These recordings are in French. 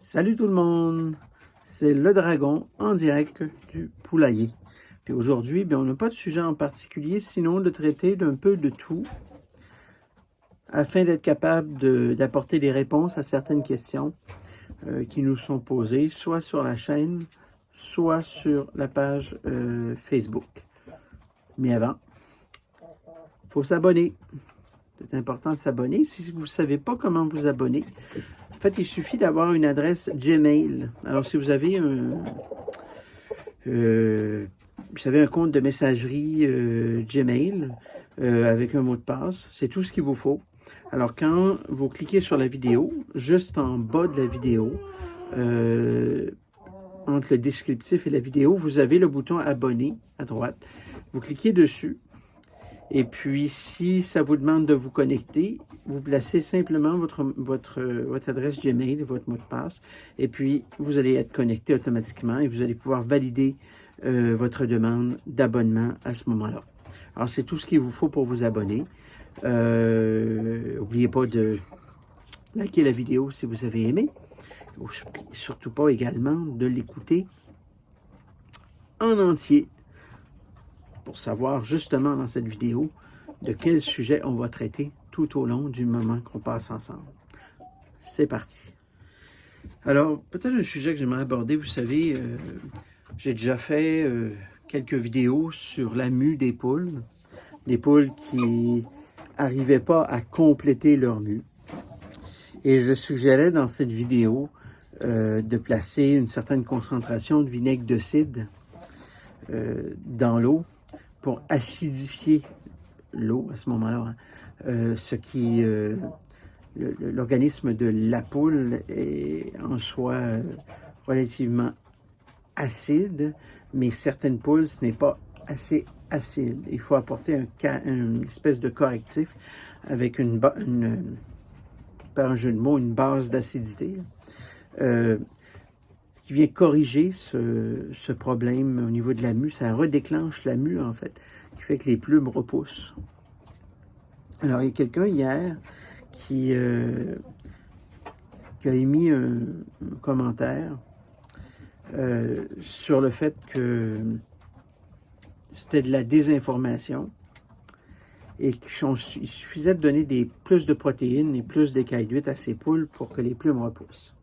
Salut tout le monde, c'est le Dragon en direct du poulailler. Puis aujourd'hui, on n'a pas de sujet en particulier, sinon de traiter d'un peu de tout, afin d'être capable d'apporter des réponses à certaines questions qui nous sont posées, soit sur la chaîne, soit sur la page Facebook. Mais avant, il faut s'abonner. C'est important de s'abonner. Si vous ne savez pas comment vous abonner, en fait, il suffit d'avoir une adresse Gmail. Alors, si vous avez un compte de messagerie Gmail avec un mot de passe, c'est tout ce qu'il vous faut. Alors, quand vous cliquez sur la vidéo, juste en bas de la vidéo, entre le descriptif et la vidéo, vous avez le bouton abonner à droite. Vous cliquez dessus. Et puis, si ça vous demande de vous connecter, vous placez simplement votre adresse Gmail, votre mot de passe, et puis vous allez être connecté automatiquement et vous allez pouvoir valider votre demande d'abonnement à ce moment-là. Alors, c'est tout ce qu'il vous faut pour vous abonner. N'oubliez pas de liker la vidéo si vous avez aimé. Surtout pas également de l'écouter en entier, pour savoir justement dans cette vidéo de quel sujet on va traiter tout au long du moment qu'on passe ensemble. C'est parti. Alors, peut-être un sujet que j'aimerais aborder, vous savez, j'ai déjà fait quelques vidéos sur la mue des poules qui n'arrivaient pas à compléter leur mue. Et je suggérais dans cette vidéo de placer une certaine concentration de vinaigre de cidre dans l'eau, pour acidifier l'eau à ce moment-là, ce qui l'organisme de la poule est en soi relativement acide, mais certaines poules, ce n'est pas assez acide. Il faut apporter une espèce de correctif avec par un jeu de mots, une base d'acidité. Qui vient corriger ce problème au niveau de la mue. Ça redéclenche la mue, en fait, qui fait que les plumes repoussent. Alors, il y a quelqu'un hier qui a émis un commentaire sur le fait que c'était de la désinformation et qu'il suffisait de donner plus de protéines et plus d'écailles d'huître à ces poules pour que les plumes repoussent.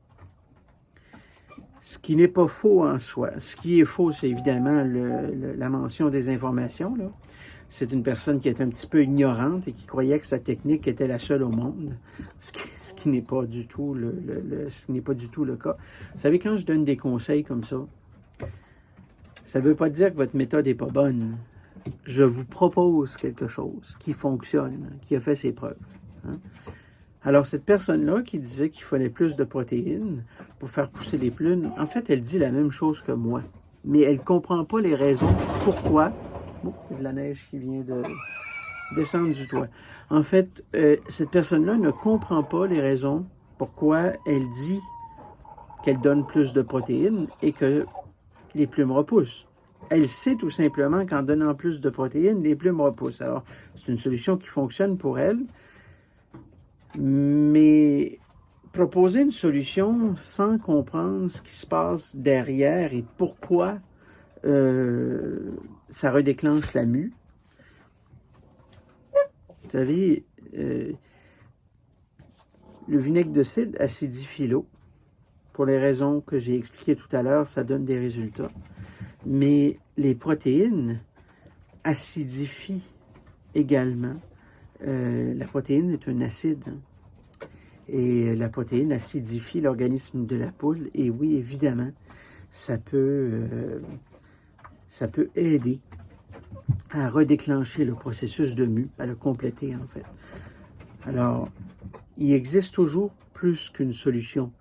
Ce qui n'est pas faux en soi. Ce qui est faux, c'est évidemment la mention des informations. C'est une personne qui est un petit peu ignorante et qui croyait que sa technique était la seule au monde, ce qui n'est pas du tout le cas. Vous savez, quand je donne des conseils comme ça ne veut pas dire que votre méthode n'est pas bonne. Je vous propose quelque chose qui fonctionne, qui a fait ses preuves. Hein? Alors, cette personne-là qui disait qu'il fallait plus de protéines pour faire pousser les plumes, en fait, elle dit la même chose que moi. Mais elle ne comprend pas les raisons pourquoi. Oh, il y a de la neige qui vient de descendre du toit. En fait, cette personne-là ne comprend pas les raisons pourquoi elle dit qu'elle donne plus de protéines et que les plumes repoussent. Elle sait tout simplement qu'en donnant plus de protéines, les plumes repoussent. Alors, c'est une solution qui fonctionne pour elle. Mais proposer une solution sans comprendre ce qui se passe derrière et pourquoi ça redéclenche la mue. Vous savez, le vinaigre de cidre acidifie l'eau. Pour les raisons que j'ai expliquées tout à l'heure, ça donne des résultats. Mais les protéines acidifient également. La protéine est un acide. Et la protéine acidifie l'organisme de la poule. Et oui, évidemment, ça peut aider à redéclencher le processus de mue, à le compléter en fait. Alors, il existe toujours plus qu'une solution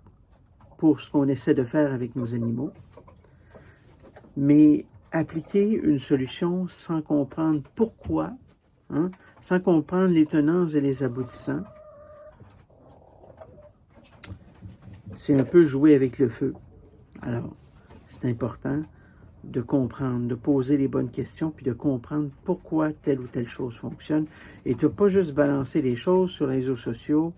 pour ce qu'on essaie de faire avec nos animaux. Mais appliquer une solution sans comprendre pourquoi, sans comprendre les tenants et les aboutissants, c'est un peu jouer avec le feu. Alors, c'est important de comprendre, de poser les bonnes questions, puis de comprendre pourquoi telle ou telle chose fonctionne, et de ne pas juste balancer les choses sur les réseaux sociaux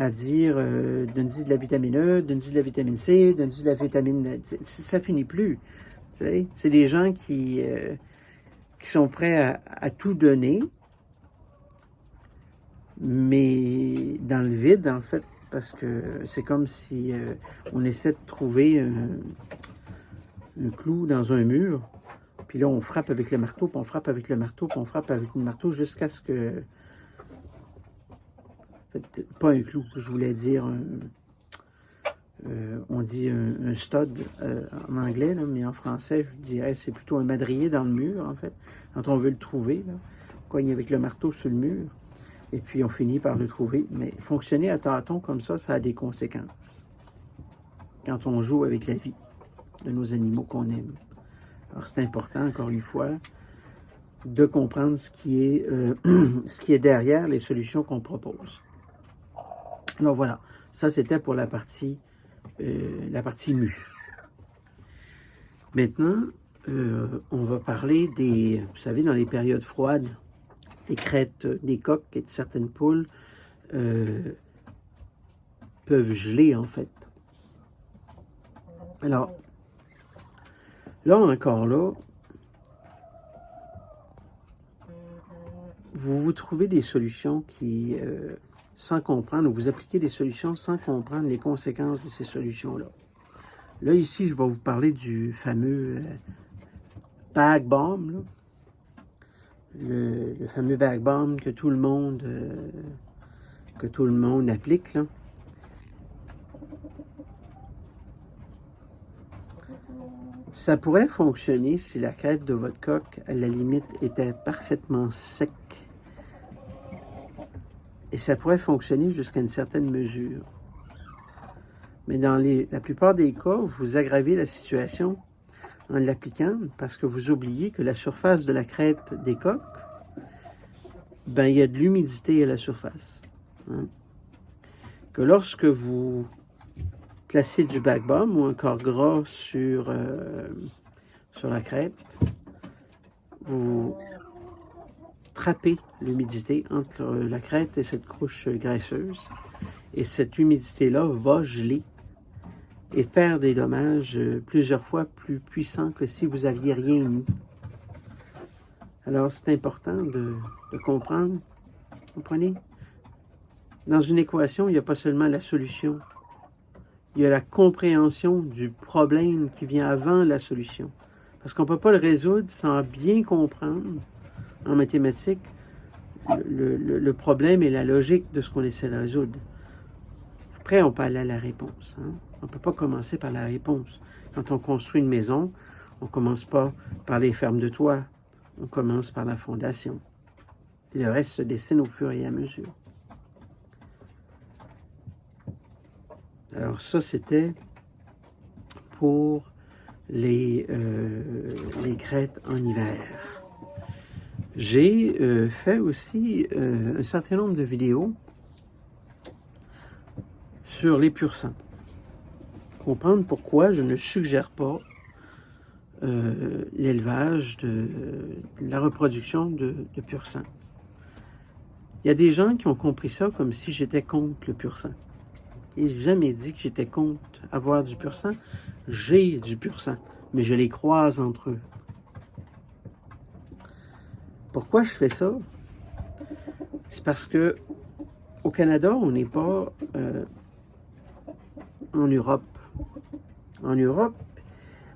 à dire donne-y de la vitamine E, donne-y de la vitamine C, donne-y de la vitamine... Ça finit plus. Tu sais? C'est des gens qui sont prêts à tout donner, mais dans le vide, en fait, parce que c'est comme si on essaie de trouver un clou dans un mur, puis là, on frappe avec le marteau, puis on frappe avec le marteau, puis on frappe avec le marteau jusqu'à ce que... En fait, pas un clou, je voulais dire on dit un stud en anglais, là, mais en français, je dirais c'est plutôt un madrier dans le mur, en fait, quand on veut le trouver. Là, on cogne avec le marteau sur le mur, et puis on finit par le trouver. Mais fonctionner à tâtons comme ça a des conséquences quand on joue avec la vie de nos animaux qu'on aime. Alors c'est important, encore une fois, de comprendre ce qui est derrière les solutions qu'on propose. Alors voilà, ça c'était pour la partie mue. Maintenant, on va parler des, vous savez, dans les périodes froides, les crêtes des coqs et de certaines poules peuvent geler en fait. Alors, là encore là, vous trouvez des solutions qui, sans comprendre, ou vous appliquez des solutions sans comprendre les conséquences de ces solutions-là. Là, ici, je vais vous parler du fameux bag bomb, là. Le fameux bag bomb que tout le monde applique, là. Ça pourrait fonctionner si la crête de votre coq, à la limite, était parfaitement sec. Et ça pourrait fonctionner jusqu'à une certaine mesure. Mais dans la plupart des cas, vous aggravez la situation en l'appliquant parce que vous oubliez que la surface de la crête des coqs, ben, il y a de l'humidité à la surface. Hein? Que lorsque vous placez du bag bomb ou encore gras sur la crête, vous trappez l'humidité entre la crête et cette couche graisseuse. Et cette humidité-là va geler et faire des dommages plusieurs fois plus puissants que si vous aviez rien mis. Alors, c'est important de comprendre. Comprenez? Dans une équation, il n'y a pas seulement la solution. Il y a la compréhension du problème qui vient avant la solution. Parce qu'on ne peut pas le résoudre sans bien comprendre, en mathématiques, le problème et la logique de ce qu'on essaie de résoudre. Après, on peut aller à la réponse. Hein? On ne peut pas commencer par la réponse. Quand on construit une maison, on ne commence pas par les fermes de toit. On commence par la fondation. Et le reste se dessine au fur et à mesure. Alors ça, c'était pour les crêtes en hiver. J'ai fait aussi un certain nombre de vidéos sur les pur sang. Comprendre pourquoi je ne suggère pas l'élevage la reproduction de pur sang. Il y a des gens qui ont compris ça comme si j'étais contre le pur sang. Et j'ai jamais dit que j'étais contre avoir du pur sang. J'ai du pur sang, mais je les croise entre eux. Pourquoi je fais ça? C'est parce que au Canada, on n'est pas en Europe. En Europe,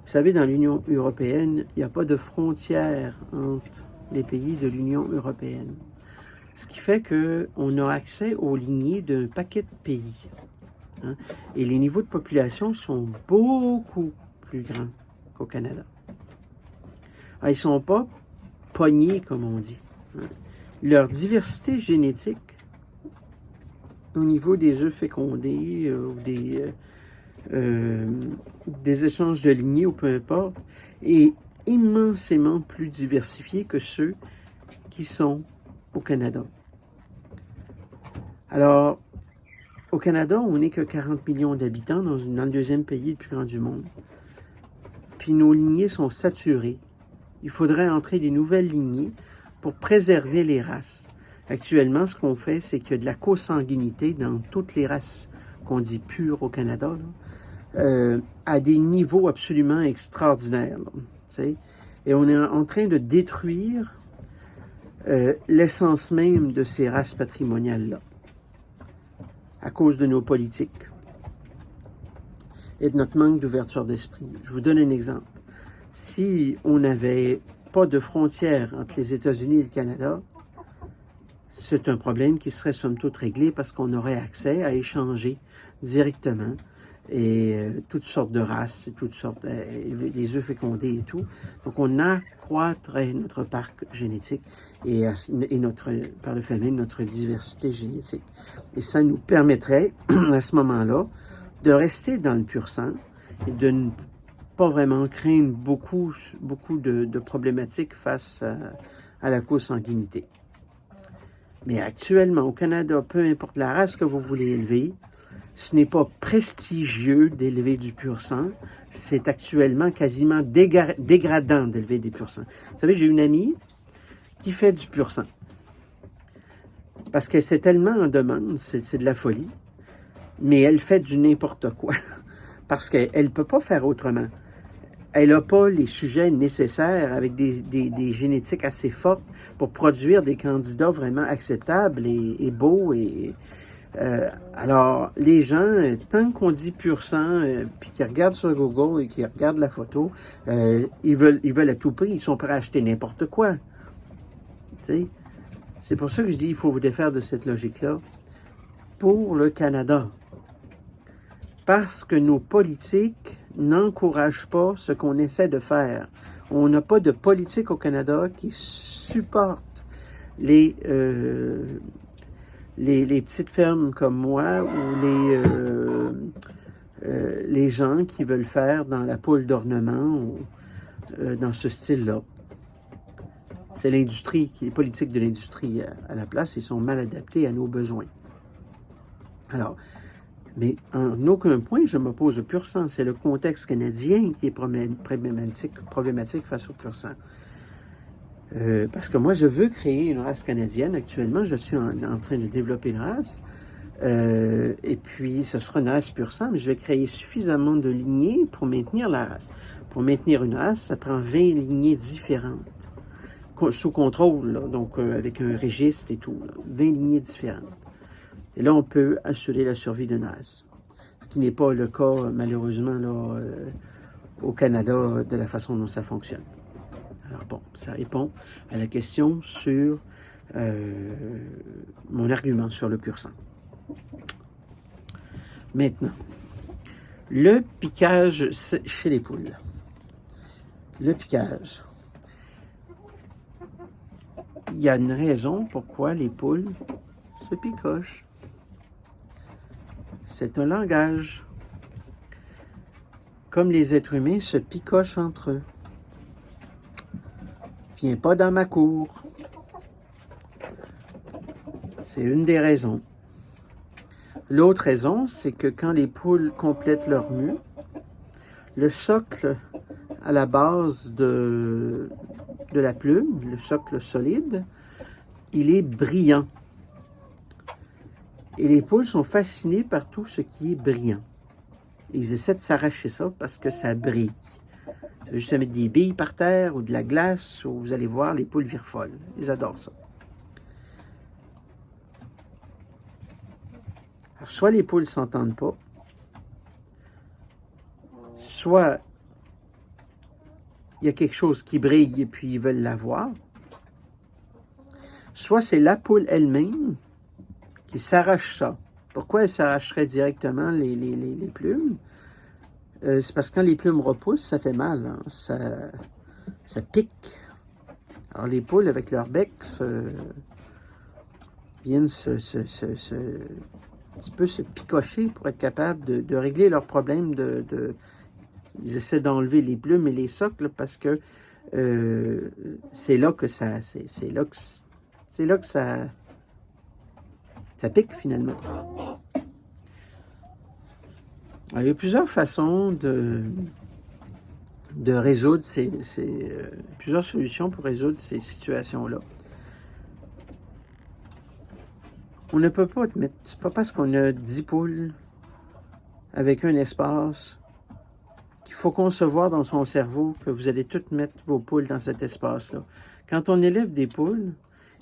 vous savez, dans l'Union européenne, il n'y a pas de frontière entre les pays de l'Union européenne. Ce qui fait qu'on a accès aux lignées d'un paquet de pays. Hein? Et les niveaux de population sont beaucoup plus grands qu'au Canada. Alors, ils ne sont pas pognés, comme on dit. Hein? Leur diversité génétique, au niveau des œufs fécondés ou des échanges de lignées ou peu importe, est immensément plus diversifié que ceux qui sont au Canada. Alors, au Canada, on n'est que 40 millions d'habitants dans le deuxième pays le plus grand du monde. Puis nos lignées sont saturées. Il faudrait entrer des nouvelles lignées pour préserver les races. Actuellement, ce qu'on fait, c'est qu'il y a de la consanguinité dans toutes les races qu'on dit pures au Canada, là, à des niveaux absolument extraordinaires. Là, tu sais. Et on est en train de détruire l'essence même de ces races patrimoniales-là, à cause de nos politiques et de notre manque d'ouverture d'esprit. Je vous donne un exemple. Si on n'avait pas de frontières entre les États-Unis et le Canada, c'est un problème qui serait somme toute réglé parce qu'on aurait accès à échanger directement et toutes sortes de races, toutes sortes des œufs fécondés et tout. Donc on accroîtrait notre parc génétique et notre, par le fait même, notre diversité génétique. Et ça nous permettrait à ce moment-là de rester dans le pur sang et de ne pas vraiment craindre beaucoup de problématiques face à la consanguinité. Mais actuellement, au Canada, peu importe la race que vous voulez élever, ce n'est pas prestigieux d'élever du pur sang. C'est actuellement quasiment dégradant d'élever des pur sang. Vous savez, j'ai une amie qui fait du pur sang. Parce que c'est tellement en demande, c'est de la folie. Mais elle fait du n'importe quoi. Parce qu'elle ne peut pas faire autrement. Elle n'a pas les sujets nécessaires avec des génétiques assez fortes pour produire des candidats vraiment acceptables et beaux. Alors, les gens, tant qu'on dit pur sang, puis qu'ils regardent sur Google et qu'ils regardent la photo, ils veulent à tout prix, ils sont prêts à acheter n'importe quoi. Tu sais? C'est pour ça que je dis qu'il faut vous défaire de cette logique-là pour le Canada. Parce que nos politiques n'encouragent pas ce qu'on essaie de faire. On n'a pas de politique au Canada qui supporte les petites fermes comme moi ou les gens qui veulent faire dans la poule d'ornement ou dans ce style-là. C'est l'industrie, les politiques de l'industrie à la place, ils sont mal adaptés à nos besoins. Alors, mais en aucun point, je m'oppose au pur sang. C'est le contexte canadien qui est problématique face au pur sang. Parce que moi, je veux créer une race canadienne. Actuellement, je suis en train de développer une race. Et puis, ce sera une race pur sang, mais je vais créer suffisamment de lignées pour maintenir la race. Pour maintenir une race, ça prend 20 lignées différentes. Sous contrôle, là, donc avec un registre et tout. Là, 20 lignées différentes. Et là, on peut assurer la survie d'une race. Ce qui n'est pas le cas, malheureusement, là, au Canada, de la façon dont ça fonctionne. Alors bon, ça répond à la question sur mon argument sur le pur sang. Maintenant, le piquage chez les poules. Le piquage. Il y a une raison pourquoi les poules se picochent. C'est un langage. Comme les êtres humains se picochent entre eux. Viens pas dans ma cour. C'est une des raisons. L'autre raison, c'est que quand les poules complètent leur mue, le socle à la base de la plume, le socle solide, il est brillant. Et les poules sont fascinées par tout ce qui est brillant. Ils essaient de s'arracher ça parce que ça brille. Ça veut juste mettre des billes par terre ou de la glace, ou vous allez voir, les poules virent folles. Ils adorent ça. Alors, soit les poules ne s'entendent pas, soit il y a quelque chose qui brille et puis ils veulent la voir, soit c'est la poule elle-même qui s'arrache ça. Pourquoi elle s'arracherait directement les plumes? C'est parce que quand les plumes repoussent, ça fait mal. Hein? Ça pique. Alors les poules, avec leur bec, viennent un petit peu se picocher pour être capables de régler leurs problèmes ils essaient d'enlever les plumes et les socles parce que c'est là que ça pique finalement. Alors, il y a plusieurs façons de résoudre plusieurs solutions pour résoudre ces situations-là. On ne peut pas te mettre... C'est pas parce qu'on a 10 poules avec un espace qu'il faut concevoir dans son cerveau que vous allez toutes mettre vos poules dans cet espace-là. Quand on élève des poules,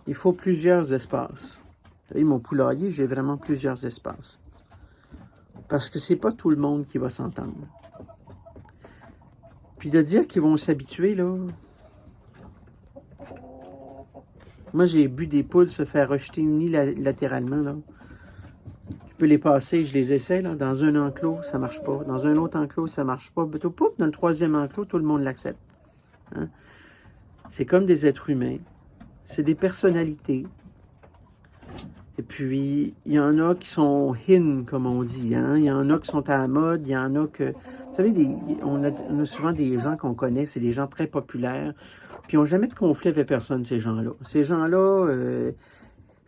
il faut plusieurs espaces. Vous voyez, mon poulailler, j'ai vraiment plusieurs espaces. Parce que c'est pas tout le monde qui va s'entendre. Puis de dire qu'ils vont s'habituer, là... Moi, j'ai vu des poules se faire rejeter unilatéralement, là. Tu peux les passer, je les essaie, là. Dans un enclos, ça marche pas. Dans un autre enclos, ça marche pas. Dans le troisième enclos, tout le monde l'accepte. Hein? C'est comme des êtres humains. C'est des personnalités. Et puis, il y en a qui sont in, comme on dit. Hein? Il y en a qui sont à la mode. Il y en a que... Vous savez, on a souvent des gens qu'on connaît, c'est des gens très populaires. Puis ils n'ont jamais de conflit avec personne, ces gens-là. Ces gens-là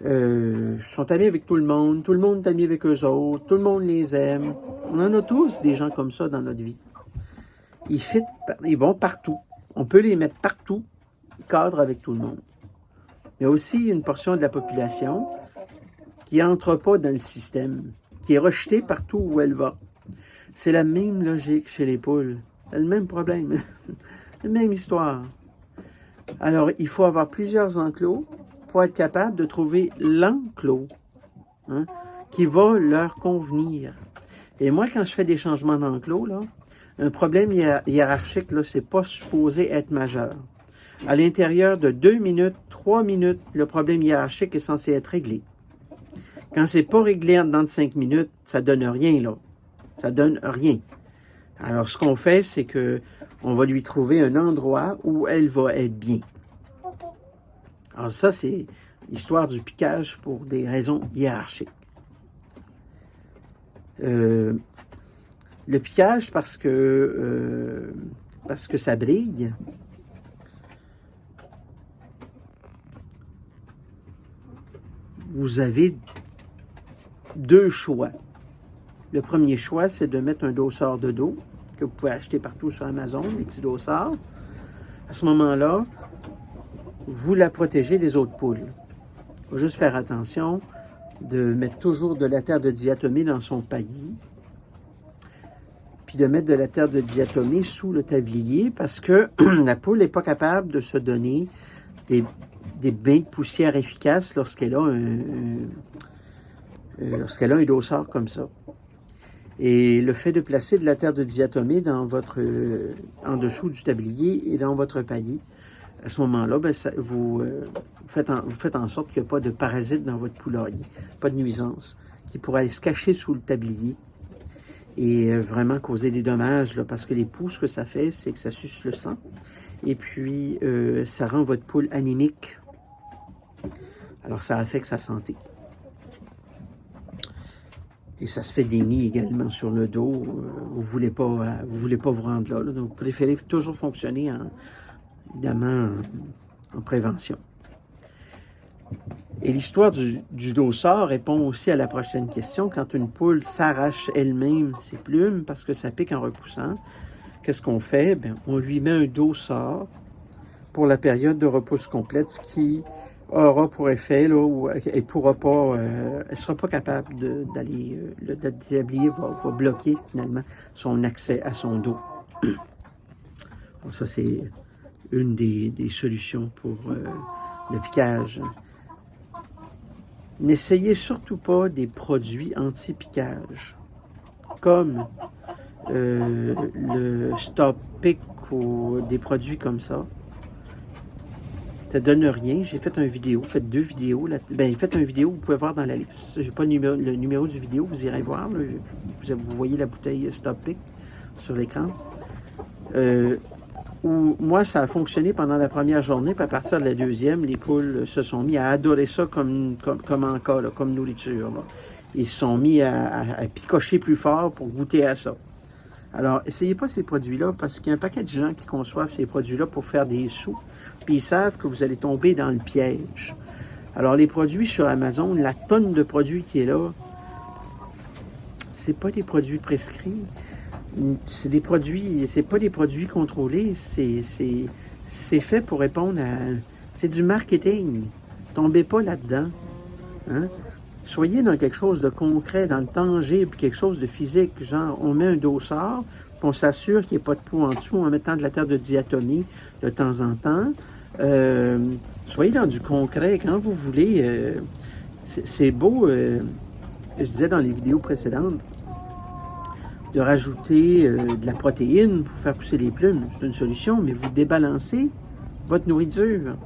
sont amis avec tout le monde est ami avec eux autres, tout le monde les aime. On en a tous des gens comme ça dans notre vie. Ils vont partout. On peut les mettre partout, ils cadrent avec tout le monde. Il y a aussi une portion de la population qui n'entre pas dans le système, qui est rejetée partout où elle va. C'est la même logique chez les poules. C'est le même problème. La même histoire. Alors, il faut avoir plusieurs enclos pour être capable de trouver l'enclos qui va leur convenir. Et moi, quand je fais des changements d'enclos, là, un problème hiérarchique, là, c'est pas supposé être majeur. À l'intérieur de 2 minutes, 3 minutes, le problème hiérarchique est censé être réglé. Quand c'est pas réglé en dedans de 5 minutes, ça donne rien, là. Ça donne rien. Alors, ce qu'on fait, c'est que on va lui trouver un endroit où elle va être bien. Alors ça, c'est l'histoire du piquage pour des raisons hiérarchiques. Le piquage parce que ça brille. Vous avez 2 choix. Le premier choix, c'est de mettre un dossard de dos que vous pouvez acheter partout sur Amazon, des petits dossards. À ce moment-là, vous la protégez des autres poules. Il faut juste faire attention de mettre toujours de la terre de diatomée dans son panier, puis de mettre de la terre de diatomée sous le tablier parce que la poule n'est pas capable de se donner des bains de poussière efficaces lorsqu'elle a un dossard comme ça. Et le fait de placer de la terre de diatomée dans en dessous du tablier et dans votre panier, à ce moment-là, vous faites en sorte qu'il n'y a pas de parasites dans votre poulailler, pas de nuisance, qui pourrait aller se cacher sous le tablier et vraiment causer des dommages, là, parce que les poux, ce que ça fait, c'est que ça suce le sang, et puis ça rend votre poule anémique. Alors, ça affecte sa santé. Et ça se fait des nids également sur le dos. Vous voulez pas vous rendre là. Donc, vous préférez toujours fonctionner évidemment en prévention. Et l'histoire du dossard répond aussi à la prochaine question. Quand une poule s'arrache elle-même ses plumes parce que ça pique en repoussant, qu'est-ce qu'on fait? Bien, on lui met un dossard pour la période de repousse complète, ce qui aura pour effet, là, où elle pourra pas, elle sera pas capable d'aller, le tablier va bloquer finalement son accès à son dos. Bon, ça, c'est une des solutions pour le piquage. N'essayez surtout pas des produits anti-piquage, comme le Stop Pick ou des produits comme ça. Ça donne rien. J'ai fait une vidéo, faites 2 vidéos. Faites une vidéo, vous pouvez voir dans la liste. J'ai pas le numéro du vidéo, vous irez voir. Là. Vous voyez la bouteille Stop Pick sur l'écran. Moi, ça a fonctionné pendant la première journée, puis à partir de la deuxième, les poules se sont mis à adorer ça comme en cas, là, comme nourriture. Là. Ils se sont mis à picocher plus fort pour goûter à ça. Alors, essayez pas ces produits-là, parce qu'il y a un paquet de gens qui conçoivent ces produits-là pour faire des sous, puis ils savent que vous allez tomber dans le piège. Alors, les produits sur Amazon, la tonne de produits qui est là, c'est pas des produits prescrits. C'est des produits, c'est pas des produits contrôlés, c'est fait pour répondre à... C'est du marketing. Tombez pas là-dedans. Hein? soyez dans quelque chose de concret, dans le tangible, quelque chose de physique, genre on met un dossard, puis on s'assure qu'il n'y ait pas de trou en dessous en mettant de la terre de diatomie de temps en temps. Soyez dans du concret quand vous voulez. C'est beau, je disais dans les vidéos précédentes, de rajouter de la protéine pour faire pousser les plumes. C'est une solution, mais vous débalancez votre nourriture.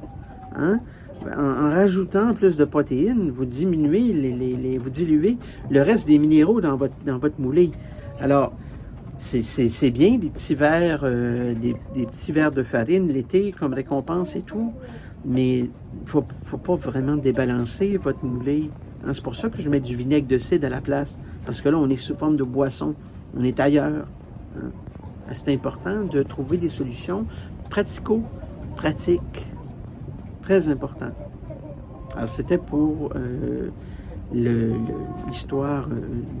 Hein? En rajoutant plus de protéines, vous diminuez, vous diluez le reste des minéraux dans votre moulée. Alors, c'est bien des petits verres, des petits verres de farine l'été comme récompense et tout, mais il faut pas vraiment débalancer votre moulée. Hein? C'est pour ça que je mets du vinaigre de cidre à la place, parce que là, on est sous forme de boisson, on est ailleurs. Hein? C'est important de trouver des solutions pratico-pratiques. Très important. Alors, c'était pour l'histoire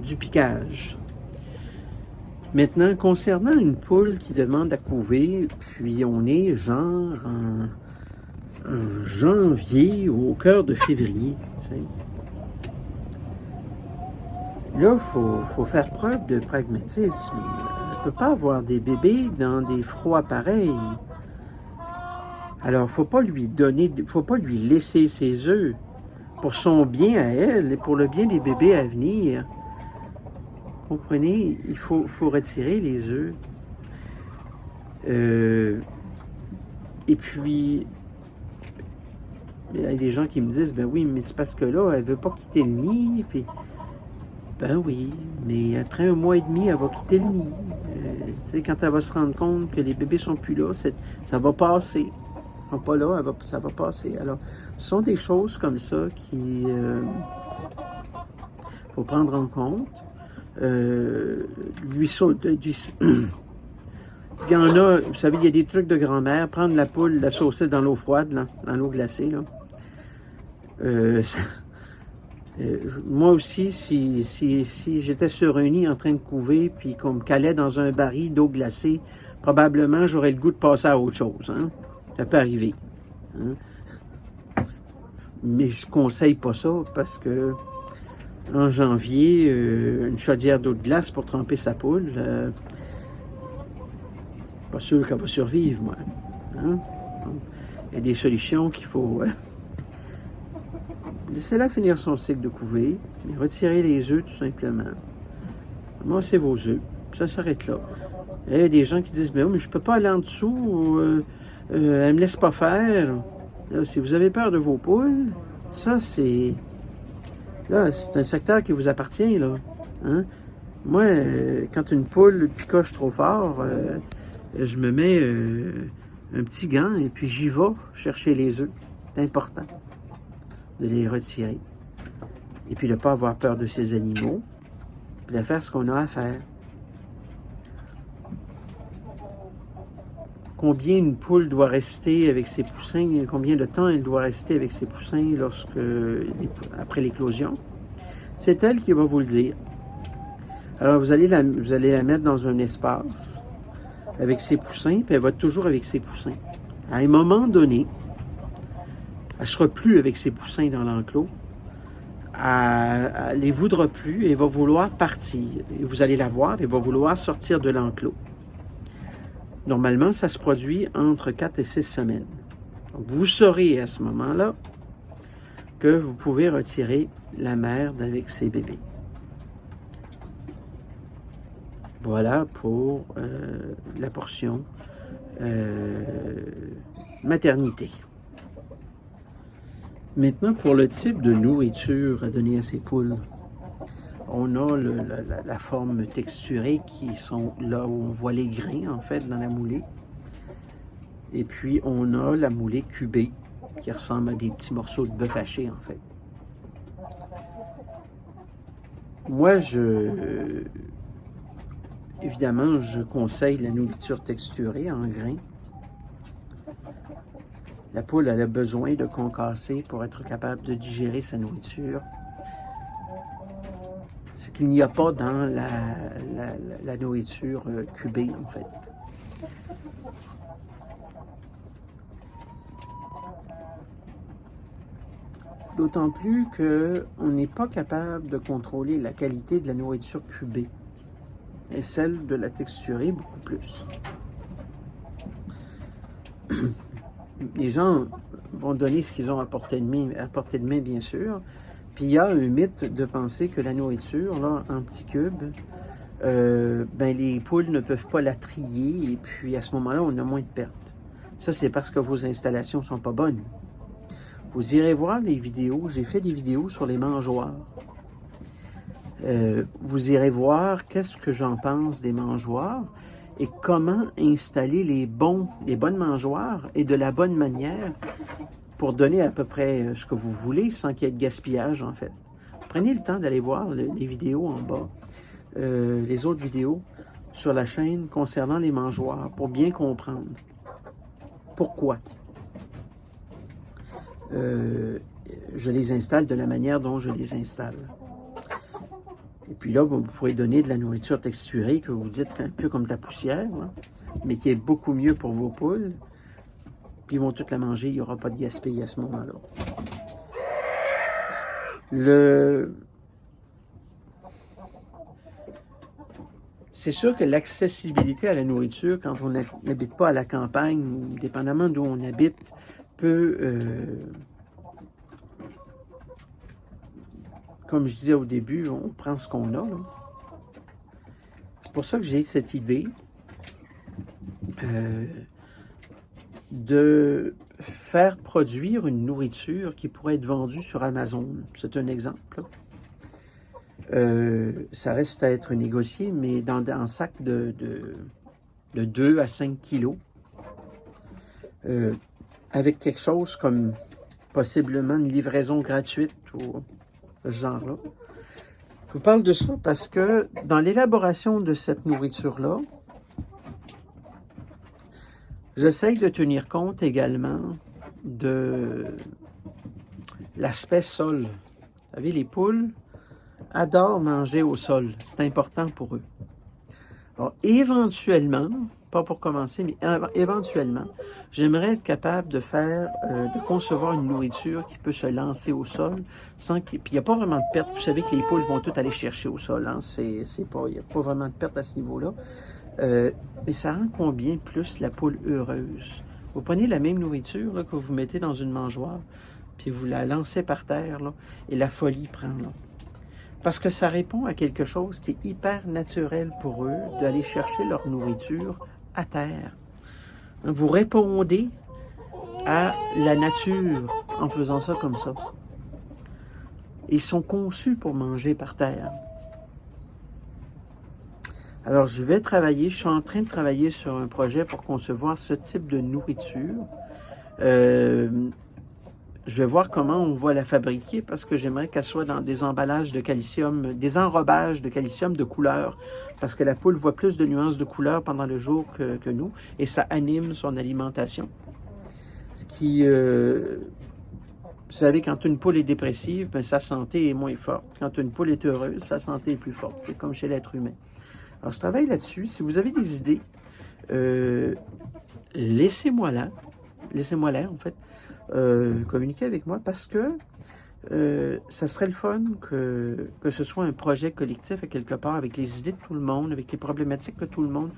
du piquage. Maintenant, concernant une poule qui demande à couver, puis on est genre en janvier ou au cœur de février. Tu sais. Là, il faut faire preuve de pragmatisme. On ne peut pas avoir des bébés dans des froids pareils. Alors, faut pas lui laisser ses œufs pour son bien à elle et pour le bien des bébés à venir. Comprenez, il faut retirer les œufs. Et puis, il y a des gens qui me disent, ben oui, mais c'est parce que là, elle veut pas quitter le nid. Puis, ben oui, mais après 1 mois et demi, elle va quitter le nid. Tu sais, quand elle va se rendre compte que les bébés sont plus là, ça va passer. Ils sont pas là, ça va passer. Alors, ce sont des choses comme ça qui faut prendre en compte. Il y en a, vous savez, il y a des trucs de grand-mère, prendre la poule, la saucer dans l'eau froide, là, dans l'eau glacée, là. Moi aussi, si j'étais sur un nid en train de couver, puis qu'on me calait dans un baril d'eau glacée, probablement j'aurais le goût de passer à autre chose. Hein? Ça peut arriver. Hein? Mais je conseille pas ça parce que en janvier, une chaudière d'eau de glace pour tremper sa poule, pas sûr qu'elle va survivre, moi. Hein? Donc, il y a des solutions qu'il faut... Laissez-la finir son cycle de couvée, et retirez les œufs tout simplement. Amassez vos œufs, ça s'arrête là. Il y a des gens qui disent, mais je peux pas aller en dessous, elle me laisse pas faire. Là, si vous avez peur de vos poules, ça c'est... Là, c'est un secteur qui vous appartient, là. Hein? Moi, quand une poule picoche trop fort, je me mets un petit gant et puis j'y vais chercher les œufs. C'est important de les retirer. Et puis de ne pas avoir peur de ces animaux, puis de faire ce qu'on a à faire. Combien une poule doit rester avec ses poussins, combien de temps elle doit rester avec ses poussins après l'éclosion, c'est elle qui va vous le dire. Alors vous allez la mettre dans un espace avec ses poussins, puis elle va toujours avec ses poussins. À un moment donné, elle ne sera plus avec ses poussins dans l'enclos. Elle ne les voudra plus et va vouloir partir. Et vous allez la voir, elle va vouloir sortir de l'enclos. Normalement, ça se produit entre 4 et 6 semaines. Donc, vous saurez à ce moment-là que vous pouvez retirer la mère d'avec ses bébés. Voilà pour la portion maternité. Maintenant, pour le type de nourriture à donner à ces poules, on a la forme texturée qui sont là où on voit les grains, en fait, dans la moulée. Et puis, on a la moulée cubée, qui ressemble à des petits morceaux de bœuf haché, en fait. Moi, évidemment, je conseille la nourriture texturée en grains. La poule, elle a besoin de concasser pour être capable de digérer sa nourriture. Ce qu'il n'y a pas dans la nourriture cubée, en fait. D'autant plus qu'on n'est pas capable de contrôler la qualité de la nourriture cubée et celle de la texturée beaucoup plus. Les gens vont donner ce qu'ils ont à portée de main, bien sûr. Puis il y a un mythe de penser que la nourriture, là, en petits cubes, les poules ne peuvent pas la trier et puis à ce moment-là, on a moins de pertes. Ça, c'est parce que vos installations ne sont pas bonnes. Vous irez voir les vidéos. J'ai fait des vidéos sur les mangeoires. Vous irez voir qu'est-ce que j'en pense des mangeoires et comment installer les bonnes mangeoires et de la bonne manière pour donner à peu près ce que vous voulez sans qu'il y ait de gaspillage, en fait. Prenez le temps d'aller voir les vidéos en bas, les autres vidéos sur la chaîne concernant les mangeoires pour bien comprendre pourquoi je les installe de la manière dont je les installe. Et puis là, vous pourrez donner de la nourriture texturée que vous dites un peu comme de la poussière, hein, mais qui est beaucoup mieux pour vos poules. Puis ils vont toutes la manger, il n'y aura pas de gaspillage à ce moment-là. C'est sûr que l'accessibilité à la nourriture, quand on n'habite pas à la campagne, ou dépendamment d'où on habite, peut, comme je disais au début, on prend ce qu'on a. C'est pour ça que j'ai cette idée de faire produire une nourriture qui pourrait être vendue sur Amazon. C'est un exemple. Ça reste à être négocié, mais dans un sac de 2 à 5 kilos, avec quelque chose comme possiblement une livraison gratuite ou ce genre-là. Je vous parle de ça parce que dans l'élaboration de cette nourriture-là, j'essaye de tenir compte également de l'aspect sol. Vous savez, les poules adorent manger au sol. C'est important pour eux. Alors, éventuellement, pas pour commencer, mais éventuellement, j'aimerais être capable de de concevoir une nourriture qui peut se lancer au sol sans qu'il... Puis il n'y a pas vraiment de perte. Vous savez que les poules vont toutes aller chercher au sol. Hein? Il n'y a pas vraiment de perte à ce niveau-là. Mais ça rend combien plus la poule heureuse? Vous prenez la même nourriture là, que vous mettez dans une mangeoire, puis vous la lancez par terre, là, et la folie prend. Là. Parce que ça répond à quelque chose qui est hyper naturel pour eux, d'aller chercher leur nourriture à terre. Vous répondez à la nature en faisant ça comme ça. Ils sont conçus pour manger par terre. Alors, je suis en train de travailler sur un projet pour concevoir ce type de nourriture. Je vais voir comment on va la fabriquer parce que j'aimerais qu'elle soit dans des emballages de calcium, des enrobages de calcium de couleur, parce que la poule voit plus de nuances de couleur pendant le jour que nous, et ça anime son alimentation. Ce qui, vous savez, quand une poule est dépressive, ben, sa santé est moins forte. Quand une poule est heureuse, sa santé est plus forte. C'est comme chez l'être humain. Alors, je travaille là-dessus. Si vous avez des idées, laissez-moi là, en fait. Communiquer avec moi parce que ça serait le fun que ce soit un projet collectif à quelque part avec les idées de tout le monde, avec les problématiques que tout le monde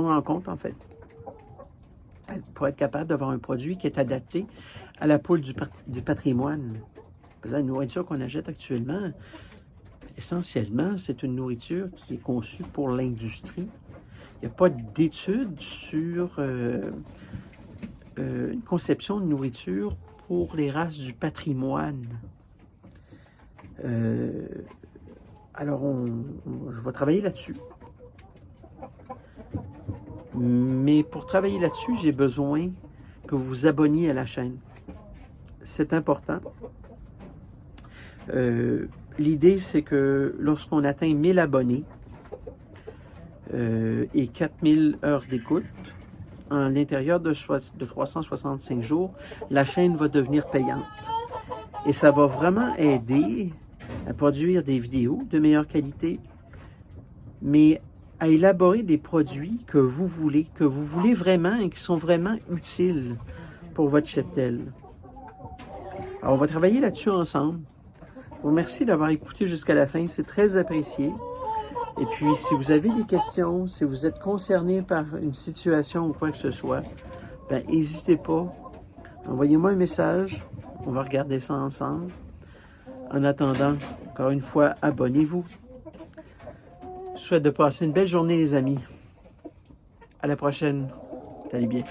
rencontre en fait, pour être capable d'avoir un produit qui est adapté à la poule du patrimoine. La nourriture qu'on achète actuellement, essentiellement, c'est une nourriture qui est conçue pour l'industrie. Il n'y a pas d'études sur une conception de nourriture pour les races du patrimoine. Alors, je vais travailler là-dessus. Mais pour travailler là-dessus, j'ai besoin que vous vous abonniez à la chaîne. C'est important. L'idée, c'est que lorsqu'on atteint 1000 abonnés et 4000 heures d'écoute, à l'intérieur de 365 jours, la chaîne va devenir payante. Et ça va vraiment aider à produire des vidéos de meilleure qualité, mais à élaborer des produits que vous voulez vraiment et qui sont vraiment utiles pour votre cheptel. Alors, on va travailler là-dessus ensemble. Je vous remercie d'avoir écouté jusqu'à la fin. C'est très apprécié. Et puis, si vous avez des questions, si vous êtes concerné par une situation ou quoi que ce soit, ben, n'hésitez pas. Envoyez-moi un message. On va regarder ça ensemble. En attendant, encore une fois, abonnez-vous. Je souhaite de passer une belle journée, les amis. À la prochaine. Salut bien.